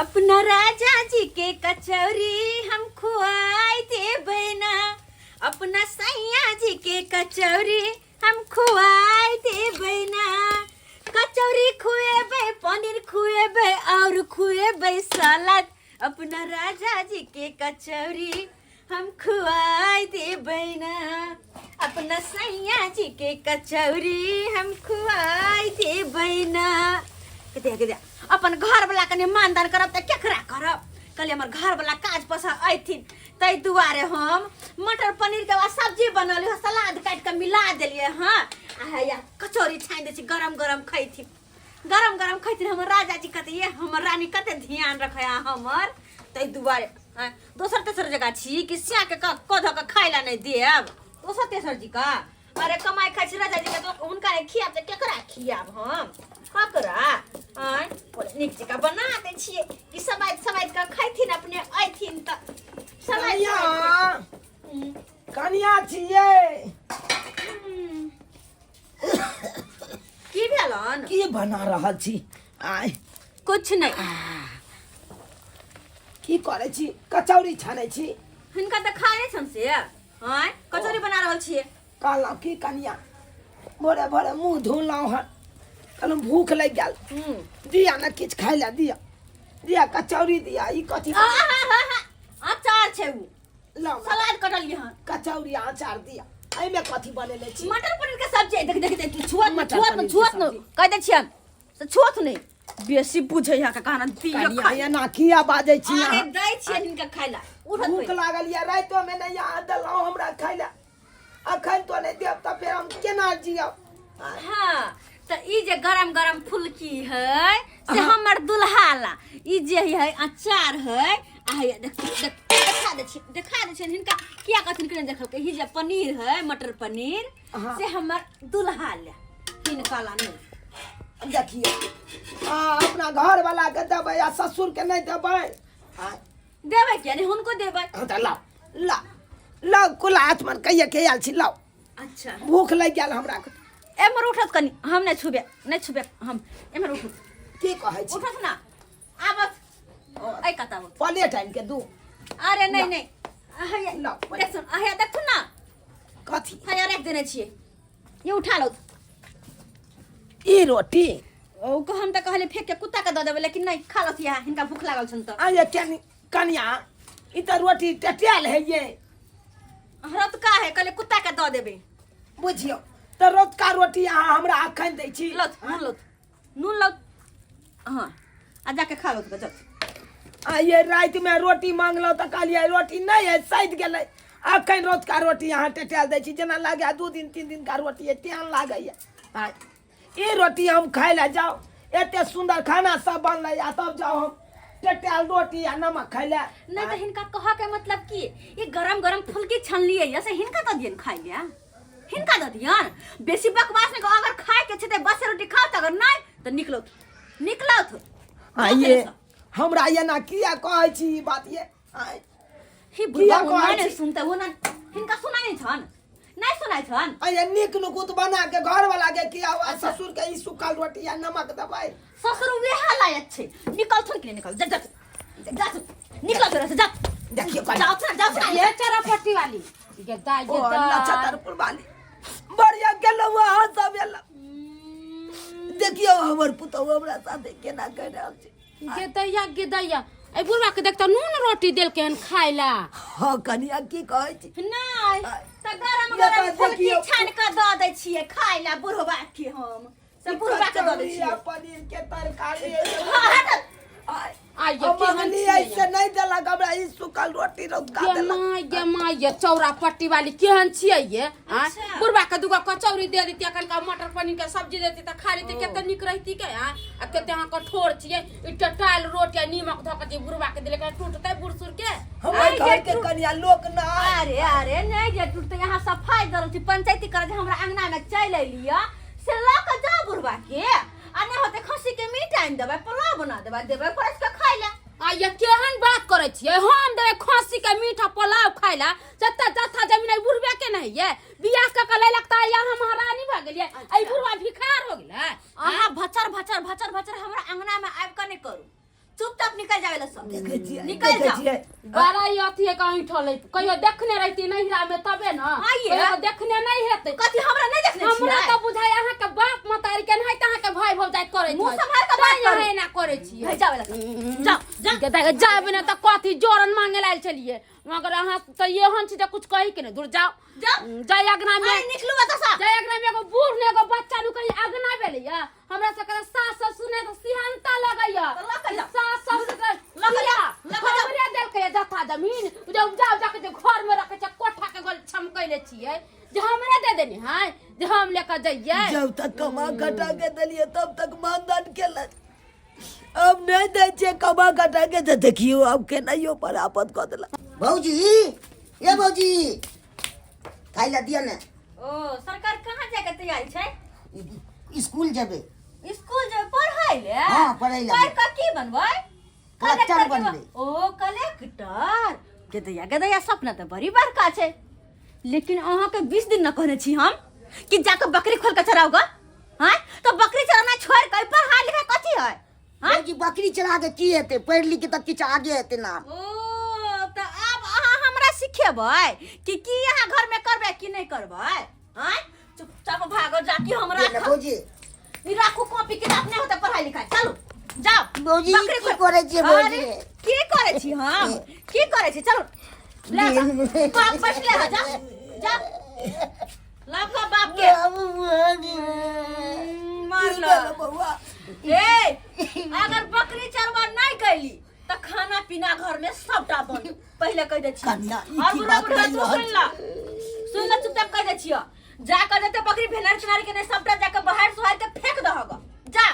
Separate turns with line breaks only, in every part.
अपना राजा जी के कचौरी हम खुआई देबै ना। अपना सैया जी के कचौरी हम खुआई देबै ना। कचौरी खुएबै, पनीर खुएबै और खुएबै सलाद। अपना राजा जी के कचौरी हम खुआई देबै ना। अपना सैया जी के कचौरी हम खुआई देबै ना। कहते अपन घर वाला कने मानदान करब त केकरा करब। कल हमर घर वाला काज पसा अइथिन तै दुआरे हम मटर पनीर के बाद सब्जी बनल है, सलाद काट के मिला देलिए। हाँ आ या कचौरी छानि दै छी, गरम गरम खैथिन। गरम गरम खैथिन हमर राजा जी कहते ये हमर रानी कते ध्यान रखे हमर। तै दुआरे दोसर तेसर जगह छी कि सिया के कध के खाइ ला नहीं देब। दोसर तेसर जी का अरे कमाई खाइ छी राजा जी के तो हुनका ने खियाब त केकरा खियाब हम। ककरा निक जगह बना दे छिए कि सबाइत सबाइत का खैथिन अपने अइथिन त
कनिया छिए।
की भेलन?
की बना रहल छी? आय
कुछ नहीं।
की करे छी? कचौरी छानै छी।
हिनका त खाए छन से। हां कचौरी बना रहल छिए।
कहलौ की कनिया भोरे भोरे मुंह धोलौ हन, कहलौ भूख लग गेल। दिया ना किछ खाइ ला दिया। दिया कचौरी दिया। ई कथी
अचार छै उ।
लाओ
सलाद कटल हन।
कचौरी अचार दिया। एहि में कथी बनेले छी?
मटर पनीर के सब्जी। देख देख देख छुआत
मटर
छुआत
पनीर के
छुआत
सब्जी।
कह दे छियन से छुआत नहीं बेसी बुझै है का कहना दिया
कनिया ये ना किया बाजै छी
अरे
अहाँ?
दै छियन हिनका खाइला। उठत
भूख लागल या रातो में नहीं यहाँ देलौ हमरा खाइला। अखन तो नहीं देब त फेर हम केना जियब?
हां त ई जे गरम गरम फुलकी है से हमर दुल्हाला। ई जे है अचार है आ देखा दे छी हिनका किया कथन के देखल के ही जे पनीर है मटर पनीर से हमर दुल्हा ले हिनका ला नहीं।
देखिए अपना घर वाला के देबै या ससुर के नहीं देबै?
देबै क्या नहीं हुनको देबै।
त लाओ ला लाओ कुला हाथ मन कहिए के आयल छी। लाओ
अच्छा
भूख लग गेल हमरा के।
एमर उठत कनी हम नहीं छुबे हम एमर उठत।
की कहै छी?
उठत ना आबत ऐ कता हो
प्लेट आन के दू।
अरे नहीं नहीं अहया
ला,
देख सुन अहया देख ना
कथी?
हया रख देने छिए ये उठा लो।
ई रोटी
ओ को हम त कहले फेंक के कुत्ता के द देबै लेकिन नहीं खा लत या हिनका भूख लागल छन त।
आये कनिया ई त रोटी टटियाल है ये।
हरत का है कहले कुत्ता के द देबै।
बुझियो त रोटका रोटी अहाँ हमरा अखन दै छी।
लो नून लो हां आ जाके खा लो त
ये रात में रोटी मांगलो त कहलिए रोटी नहीं है सैद गेलै। अखन रोटका रोटी अहाँ टटियाल दै छी जेना लागे 2 दिन 3 दिन का रोटी है तेहन लागैया। ये रोटी हम खाइ ला जाओ एते सुंदर खाना सब बनलै आ तब जाओ हम टटियाल रोटी आ नमक खाइ ला।
नहीं तो हिनका कहा के मतलब की ये गरम गरम फुलकी छनलिए या से हिनका द दियन खाइ लिया। हिनका द दियन बेसी बकवास नहीं। अगर खाए के छते बस रोटी खाओ त अगर नहीं तो निकलो
ये हमरा ये ना किया कहै छी ई बात ये।
ही बुढ़ा माने सुनते वो ना हिनका सुना नहीं छन नहीं सुनाई छन।
ये निक नुकुत बना के घर वाला के किया हुआ ससुर के ई सुखल रोटी या नमक दबाई।
ससुर वेहा लायक छे निकल थन के निकल जा निकल जरा से जा।
देखियो
जाओ
ये चरापट्टी वाली ये दाई
ओ नक्षत्रपुर वाली बढ़िया गेलो वहां सब एला। देखियो हमर पुतौ हमरा साथे केना कर रहल छै।
गे दैया ए बुढ़वा के देखता नून रोटी देल के हन खाइला।
हां कनिया की कहै छी?
नहीं त गरम गरम फुलकी छान के द दै छिए खाइला बुढ़वा के हम सब बुढ़वा के द दै छिए।
पनीर के तरकारी
आई ये के हन
ऐसे नहीं देलक हमरा ई सुखल रोटी रोका देलक।
ये मां ये चौरापट्टी वाली केहन छियै ये? बुढ़वा के दुगो कचौरी दे देती कनका मटर पनीर के सब्जी देती त खा लेती केते निक रहती के। आ केते हां कठोर छियै ई टटाल रोटी नीमक धक के बुढ़वा के देले के टूटतै बुढ़सुर के।
हमर घर के कनिया लोक ना
अरे नहीं जे टूटते यहाँ सफाई करल छी पंचायती कर जे हमरा अंगना में चल एलिया से ल के जा बुढ़वा के आ नहीं होते खस्सी के मीट आन देबै पुलाव बना देबै परस के खाइला।
आ ये केहन बात करे छियै? हम देबै खस्सी के मीठा पुलाव खाइला जत्ता जत्था जमीन बुढ़वे के नहीं ये बियाह क लेलक त या हम हरानी भ गेलिए ए बुढ़वा भिखार हो गेलै।
अहाँ भचर भचर हमरा अंगना में आब के नहीं करू चुपचाप निकल जावे ला सब
देखै छियै
निकल
देखै
जाओ।
छियै
बड़ा ही अथी है कहीं ठोले कहियो देखने रहती नहिरा में तबे ना
हाँ ये।
कहियो देखने नहीं हेते
कथी हमरा नहीं देखले
हमरा
छियै
तो बुझाय अहाँ के बाप मतारी के नहीं त अहाँ के भाई भौजाई करे
मुंह संभाल के बात करू।
यही ना करे छी
भाई जावे ला जाओ जा
देख जाबे ना त कथी जोरन मांगे लाल चलिए मगर अहाँ तो ये हन छी कुछ कही के नहीं दूर जाओ
जाओ
जय अगना में
अरे निकलू बता सा
जय अगना में एगो बूढ़ ने एगो बच्चा नु कहीं अगना भेलैया हमरा सब के सास ससुर ने तो सिहनता लगैया
तो लग जा।
सास ससुर के
लग जा,
सिया,
लग जा।
हमरे देल के जथा जमीन जो उपजा उपजा के जो घर में रखे छ कोठा के गोल छमकैले छियै जे हमरे दे देनी है जे हम लेकर जइयै
जब तक कमा घटा के दिलिए तब तक मानदान केलक अब नहीं दै छियै कमा घटा के तो देखियो अब केनाइयो पर आपत कऽ देलक
भौजी ये भौजी खाई ला दिया ने
ओ सरकार कहां जाए के तैयारी छै
स्कूल जेबे
स्कूल जे पढ़ाई ले
हाँ, पढ़ाई ले।
पढ़ के की बनबै
कलेक्टर बनबै।
ओ कलेक्टर के दैया सपना तो बड़ी बड़का छै लेकिन अहाँ के 20 दिन न कहने छी हम कि जाके बकरी खोल के चराओगा हां तो बकरी चराना छोड़ के पढ़ाई लिखाई कथी है हां
भौजी बकरी चला के की हेते पढ़ लिख के त किछ आगे हेते ना
ओ तो अब अहाँ हमरा सिखेबै कि यहाँ घर में करबै कि नहीं करबै हां चुपचाप भागो जाके हमरा
ये ले भौजी
ई राखू कॉपी किताब नहीं होता पढ़ाई लिखाई चलो जाओ
भौजी
बकरी
की
खोल-
करे छियै भौजी
अरे, की करे छी हम की करे छी चलो ले जा बाप बैठले है जा जा लगा बाप के मार लो
बउआ
ए अगर बकरी चरवा नहीं कैली तो खाना पीना घर में सबटा बंद पहले कह दे छी
कन्या, ई
और
की
बुरा
बात
बुरा
कहि
तू
रहल
सुन ला चुपचाप कह दे छियो जा कर देते बकरी भेनर चनारी के नहीं सबटा जाके बाहर सुहार के फेंक दहगा जा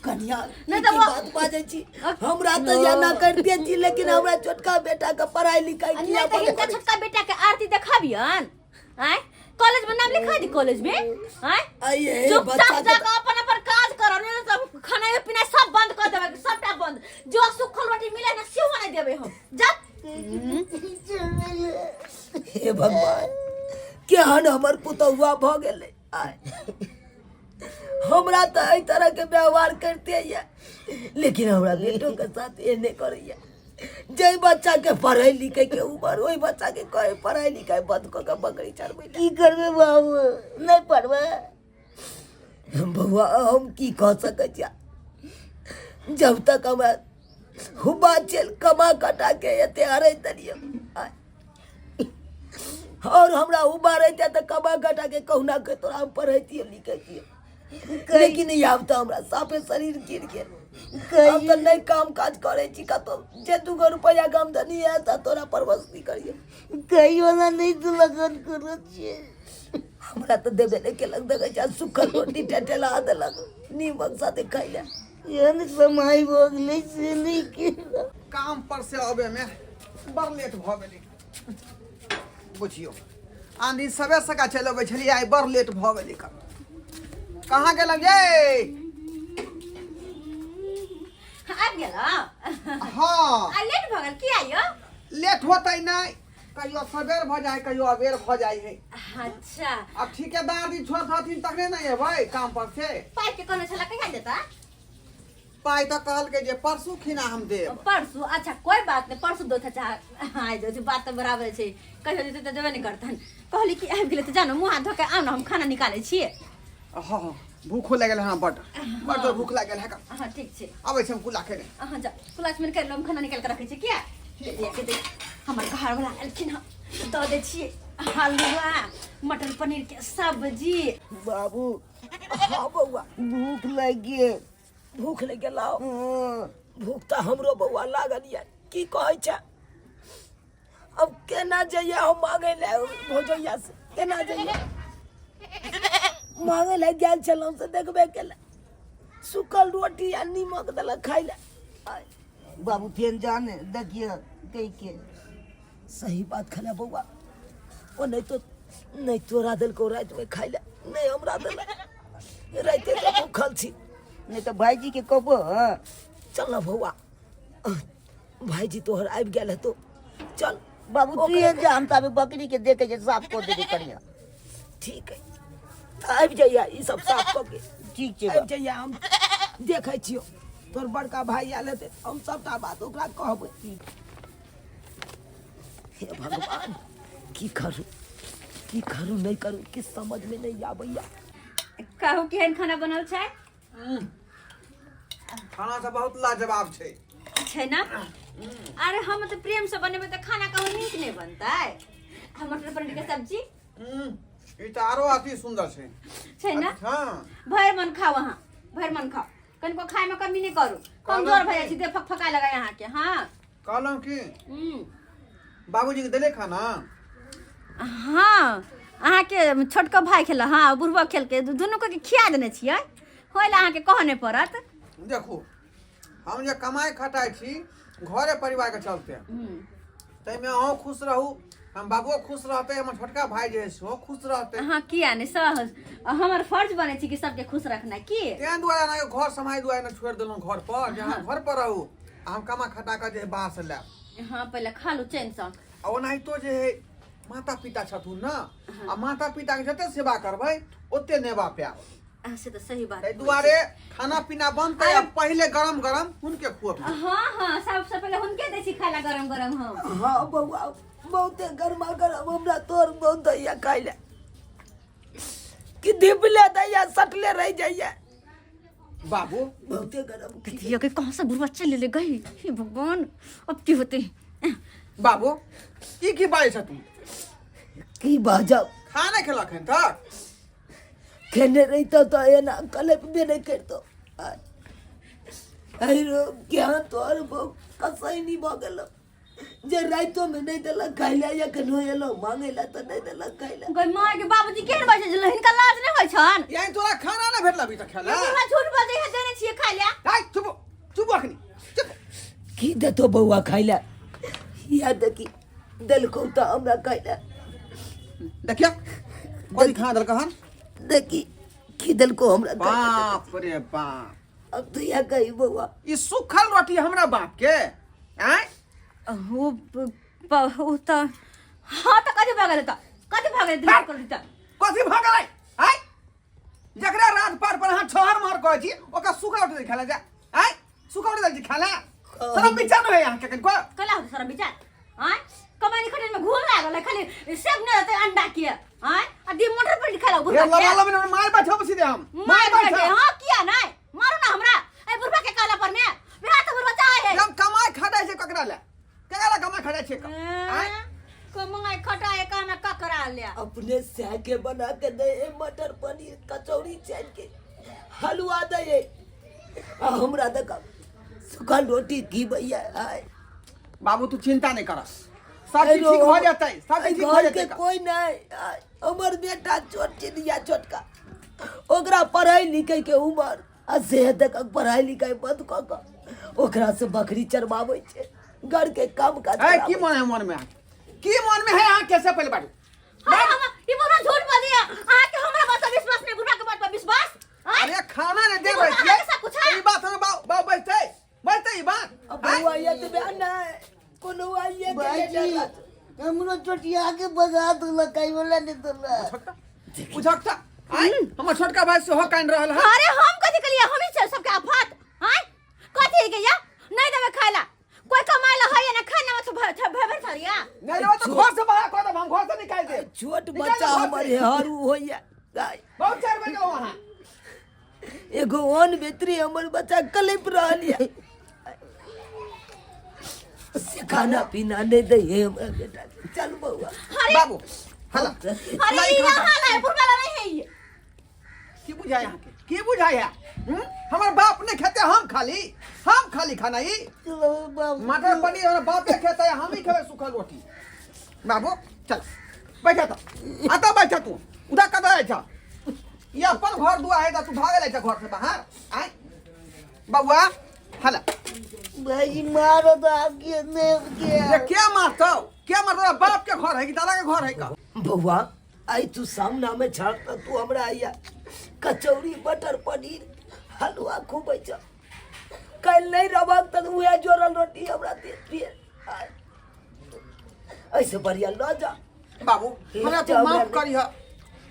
कन्या
नहीं
ई
तो
की
वो-
बात बाजै छी हमरा तो या ना करते छी लेकिन हमरा छोटका बेटा के पढ़ाई लिखाई किया
नहीं तो इनका छोटका बेटा के आरती दिखाबियन हैं कॉलेज में नाम लिखा दी कॉलेज में हैं
आइए
चुपचाप
बच्चा के
जाकर अपन अपन काज करो नहीं तो खाना पीना सब बंद कर देबे सबटा बंद जो सुखल रोटी मिले ना सेहो नहीं देबे हम जा
हे भगवान केहन हमर पुतौआ भ गेलै आय हमरा तो एहि तरह के व्यवहार करते ये लेकिन हमरा बेटो के साथ ये नहीं करैया जय बच्चा के पढ़ाई लिखे के उम्र ओहि बच्चा के कहे पढ़ाई लिखाई बंद कऽ के बकरी चढ़बै
की करबे बाबू नहीं पढ़बे
बउआ हम की कह सकै छी जब तक हमरा हुबा चल कमा कटा के एते हरै तलिए और हमरा हुबा रहते तो कमा कटा के कहुना के तोरा हम पढ़ैतिए लिखैतिए लेकिन आब तो हमरा साफे शरीर गिर गेल अब तो नहीं काम काज करे छी कतो जे 2 रुपया आमदनी है तो तोरा परवस्ती करिए
कहियो ना नहीं तू लगन करो छे
हमरा तो देबे नहीं केलक देखे छै सुखल रोटी टेटेला देलक नीमक साथे खाइले
यानी समय हो गेलै से नहीं के
काम पर से अबे में बड़ लेट भ गेलै बुझियो आंधी सबे सका चल अबै छलियै आइ बड़ लेट भ गेलै कहाँ गेलम ये
आबि गेला
हाँ
आ लेट भ गेल की आइयो
लेट होतै नहीं कहियो सबेर भ जाए कहियो अबेर भ जाए है
अच्छा
अब ठेकेदार जी छोड़ हथिन तकने नहीं है काम पर से
पाइ के कोने छला कहिया देता
पाई तो कहल के जे परसू खिना हम देब
परसू अच्छा कोई बात नहीं परसू दो था आइ जो बात तो बराबर छै कहियो देते तो देबे नहीं करतन कहली कि आबि गेले तो जानो मुंह हाथ धो के आउ ना हम खाना निकाले छिए
हाँ भूखो लगल है बड बड जोर भूख लागल है
हां ठीक छै
अबै छै हम कुला के
हां जा क्लास में कर लो हम खाना निकाल के रखे छी क्या दे हमर घर वाला अलखिन हम दो दे छिए हलवा मटर पनीर के सब्जी
बाबू हाँ बउआ
भूख लगी है
भूख लग गेल भूख तो हमरो बउआ लागल ये की कहै छै अब केना जइया हम मांगे ले भोजैया से केना जइया मांगे ले गेल छलौं से देखबे केले सुखल रोटी आ नीमक देलक खाइ ले
बाबू फेन जाने देखिए कही के
सही बात खले बउआ ओ नहीं तोरा देलको रात में खाइ ले नहीं हमरा देलक राते तो भूखल छी
नहीं तो भाईजी के कबो
चल ना बउआ भाईजी तोहर आबि गेल है तो चल
बाबू तू ये जा हम ताबे बकरी के देखे जे साफ को देबे करिया
ठीक है आबि जाइया ई सब साफ कऽ के
ठीक छै
आबि जाइया हम देखै छियो तोर बड़का भाई आयल हेतै हम सबटा बात ओकरा कहबै। हे भगवान की करू नहीं करू किस समझ में नहीं आबैया।
कहू केहन खाना बनल छै?
खाना तो बहुत लाजवाब छै।
छै ना? अरे हम तो प्रेम से बनेबै तो खाना कहूँ नीक नहीं बनतै। हम मटर पनीर के सब्जी
ई तो आरो अति सुंदर छै
ना?
हाँ
भर मन खाओ वहाँ, भर मन खाओ, कनको खाए में कमी नहीं करू। कमजोर भए जाइ छी, देह फकफकाए लगा यहाँ के। हाँ
कहलहुँ कि बाबूजी के देले खाना?
हाँ अहाँ के छोटका भाई खेल, हाँ बुढ़वा खेल के दुनू के खिया देने छियै, होइल अहाँ के कह नहीं पड़त।
देखो हम जे कमाई खटाई छी घरे परिवार के चलते, तैमे अहूँ खुश रहू, हम बाबुओ खुश रहते, हमर छोटका भाई जे है सेहो खुश रहते।
हाँ किया नहीं सहज, हमर फर्ज बने छी कि सबके खुश रखना की।
तें दुआरे ना घर समाई दुआरे ना छोड़ देलहुँ घर पर, जे हम घर पर रहू हम कमा खटा कर जे है बाहर से लायब।
हाँ पहले खा लू चैन से।
आ ओनाहितो जे है माता पिता छथुन ना, आ माता पिता के जते सेवा करबै ओते नेबा पायब।
से तो सही बात।
एहि दुआरे खाना पीना बनतै आ पहिले गरम गरम हुनके खुअब।
हाँ हाँ सबसे पहले हुनके दै छी खाला गरम गरम हम।
हाँ बउआ बहुते गरमा गरम हमरा तोर बहुत दैया खाइले कि धिपले दैया सटले रह जाइए।
बाबू
बहुते गरम
ये के कहां से बुढ़वा चले ले गई, हे भगवान अब की होते।
बाबू ई की बाजै छ तू?
की बाजब
खाना खेलक हन तक?
खेने रहितो तो एना कलेप भी नहीं करतो। अरे क्या तोर कसई नहीं भ गेल जे राइतो में नहीं देलक खाइला, या कनो एलो मांगेला तो नहीं देलक खाइला।
गई मां के बाबूजी केहन बाजै छै, हिनका लाज नहि होइ छन?
यही तोरा खाना न भेटला अभी तक खेला?
बुढ़वा झूठ बाजै है, देने छियै खाइला।
हाय चुप चुप अखनी चुप।
की देतो बउआ खाइला? या देखी देलको तो हमरा खाइला।
देखिया कोई खा दल कहन
देखी की देलको हमरा खाइला।
बाप रे बाप,
अब तो या कही बउआ
ई सुखल रोटी हमरा बाप के आय
वो त हाँ त कथी भऽ गेलै, त कथी भऽ गेलै दिमाग कर दिता।
कथी भ गेलै? आय जकरा रात पार पर हां छहर मार कहै छी ओका सुखल रोटी खाला जा। आय सुखल रोटी खाला सब बिचार है यहां के को
कला हो सारा विचार। हां कमानी खटन में घूम लागल खाली सेब ने रहते अंडा के। हां आ दी मटर पनीर खाला
ये
बुढ़वा
लबाला में मार बैठो बसी दे हम
मार बैठे। हां किया नहीं मारो ना हमरा ए बुढ़वा के काला पर ने बिहार तो बुढ़वा चाहे है।
हम कमाई खटाई छै ककरा ले? ककरा कमाई खटाई छै का? आय
कमाई खटाए का ना ककरा ले?
अपने से के बना के दे मटर पनीर कचौड़ी छान के हलवा दे आ हमरा देख सुखल रोटी की भैया। आय
बाबू तू चिंता नहीं कर, सब चीज ठीक हो जाता है, सब चीज ठीक हो
घर
जाता
के
है।
कोई नहीं। आय, हमर बेटा छोट चिड़िया छोटका ओकरा पढ़ाई लिखाई के उमर आ सेहत तक पढ़ाई लिखाई बंद क के ओकरा से बकरी चरवावे छे, घर के काम काज
है की
करावे।
मन है की मन में है यहाँ कैसे पहले बाटू?
हां हम ई बुढ़वा झूठ बोलिया। आ के हमरा बात पर विश्वास नहीं, बुढ़वा के बात पर विश्वास।
अरे खाना ने दे
बुढ़वा
रही
आगे से पूछा।
है, ई बात हम बाऊ बैठते ई बात।
अब बउआ ये तो बयान है कोनो आइए
बाजी हमरो चोटिया के बगा दो कई वाला ने तोला
उझकता आय हमर छोटका भाई से हो कान रहल है।
अरे हम कथी के लिए हम ही सबके आफत। हां कथी के या नहीं देबे खाइला, कोई कमाइला है ना खाना में भेबे छरिया।
नहीं रे तो घर से बाहर कर दे, हम घर से निकाल दे।
छोट बच्चा हमारे हरू होइया। गाय
बहुत चार बजे वहां
एगो ओन बेतरी हमर बच्चा कलिप रहलिया से खाना पीना नहीं दे हमरा बेटा। चल बउआ
बाबू हला
अरे ये हाल है बुढ़वा नहीं है ये।
की बुझाय यहाँ के की बुझाय है? हमर बाप ने खेते हम खाली खाना ई मटर पनीर और बाप के खेते हम ही खेबे सुखल रोटी। बाबू चल बैठा तो आता बैठा तू उधर कदा है जा ये अपन घर दुआ है तू भागे ले जा घर से बाहर। आय बाबूआ हला
भाई मारो तो आगे ने के
ये क्या मारता बाप के घर है कि दादा के घर है का?
बउआ आई तू सामना में छाड़ तू हमरा आइया कचौड़ी मटर पनीर हलवा खूब छ कल नहीं रबक त उहे जोरल रोटी हमरा दे दिए। ऐसे बढ़िया ल जा
बाबू हमरा तू माफ करिह,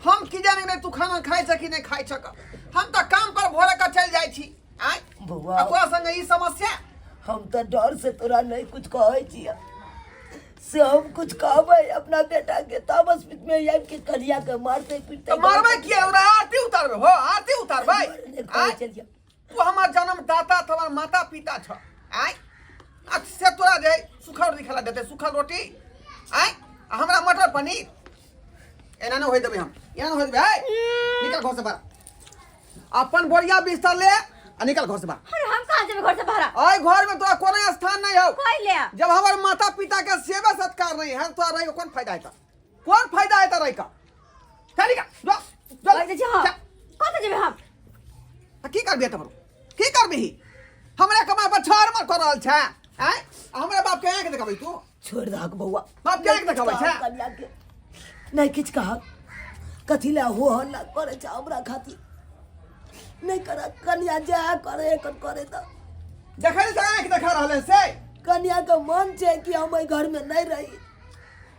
हम की जाने नहीं तू खाना खाए छ कि नहीं खाए छ का? हम तो काम पर भोरे का चल जाय छी। आय
बउआ
आ तोरा संग ई समस्या
हम तो डर से तोरा नहीं कुछ कहे छिया से हम कुछ कहबै अपना बेटा के तब हॉस्पिटल में आबि के कलिया के मारते पीटते
तो मारबै किए ओरा आरती उतारबै हो आरती उतारबै आय
चलिए
तू हमर जन्मदाता तोहर माता पिता छ आय से तोरा जे सुखल रोटी खिला देते सुखल रोटी आय आ हमरा मटर पनीर एना न होय देबै हम एना न होय देबै आय निकल घर से बाहर अपन बोरिया बिस्तर ले आ निकल घर से बाहर
अरे हम कहाँ जेबे घर से बाहर
ओए घर में तोरा कोनो स्थान नहीं हो
कोई ले
जब हमारे माता पिता के सेवा सत्कार नहीं है तो रही कौन फायदा है कौन फायदा है रही का चली का जो
कोई दे हां कत जेबे हम
की करबे तब की करबी हमरे कमाई पर छार मत कर रहल छै हैं हमरे बाप के आंख देखबै तू
छोड़ दहक बउआ
बाप के आंख देखबै छै
कलिया के नहीं किछ कहा कथी ला हो हल्ला करे छ हमरा खातिर नहीं करा कन्या जा करे एकर करे त
देखै से आंख देखा रहले से
कन्या के मन छै कि हम एहि घर में नहीं रही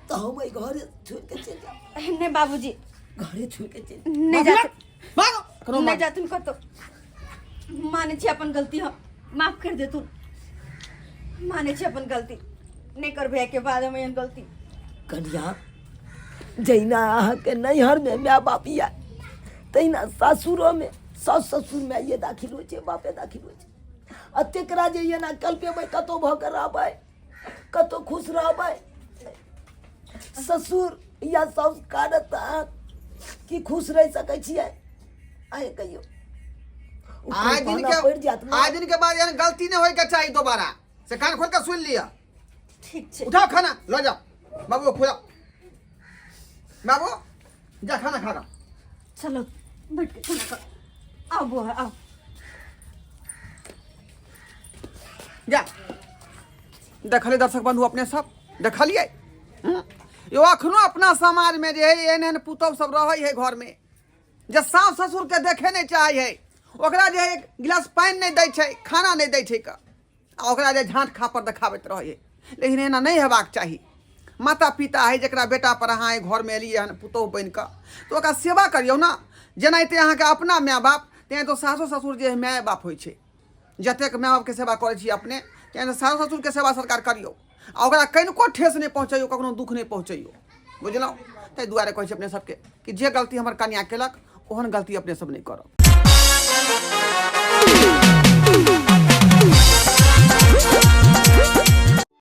तो हम एहि घर छोड़ के चल जाओ
नहीं बाबूजी
घरे छोड़ के चल
नहीं जा
मांगो करो
नहीं जा तुम कतो माने छी अपन गलती हम माफ कर दे तू माने छी अपन गलती नहीं करबे के बाद हम एहन गलती
कन्या जैना अहाँ के नैहर में माय बाप या तैना सासुरो में सास ससुर में ये दाखिल हो छै बापे दाखिल हो छै आ तेकरा जे ये ना कल्पेबै कतो भ के रहबै कतो खुश रहबै ससुर या सास काटत कि खुश रह सकै छियै आए कहियो
आज दिन के बाद यानी गलती नहीं होय के चाहिए दोबारा से कान खोल के सुन लिया
ठीक छै
उठाओ खाना लो जाओ बाबू खुला बाबू जा खाना खा लो
चलो बैठ के खाना खा आओ बुआ आओ
जा देखलिए दर्शक बंधु अपने सब देखलिए यो अखनो अपना समाज में जे है एहन पुतौह सब रहे है घर में जे सास ससुर के देखे नहीं चाहे है ओकरा जे एक गिलास पानी नहीं दै छै खाना नहीं दै छै का आ ओकरा जे झाँट खापर देखाबैत रहे है लेकिन एना नहीं हेबाक चाही माता पिता है जकरा बेटा पर अहाँ घर में एलिए हन पुतौह बन कऽ तो ओकरा सेवा करियौ ना जेनाहिते अहाँके अपना माय बाप तेँ तो सासो ससुर जे माय बाप होइ छै जतेक माय बापके सेवा करै छी अपने तेँ सासो ससुरके सेवा सत्कार करियौ आ ओकरा कनिको ठेस नहीं पहुँचैयौ कखनो दुख नहीं पहुँचैयौ बुझलहुँ ताहि दुआरे कहै छी अपने सबके कि जे गलती हमर कन्या केलक ओहन गलती अपने सब नहीं करब।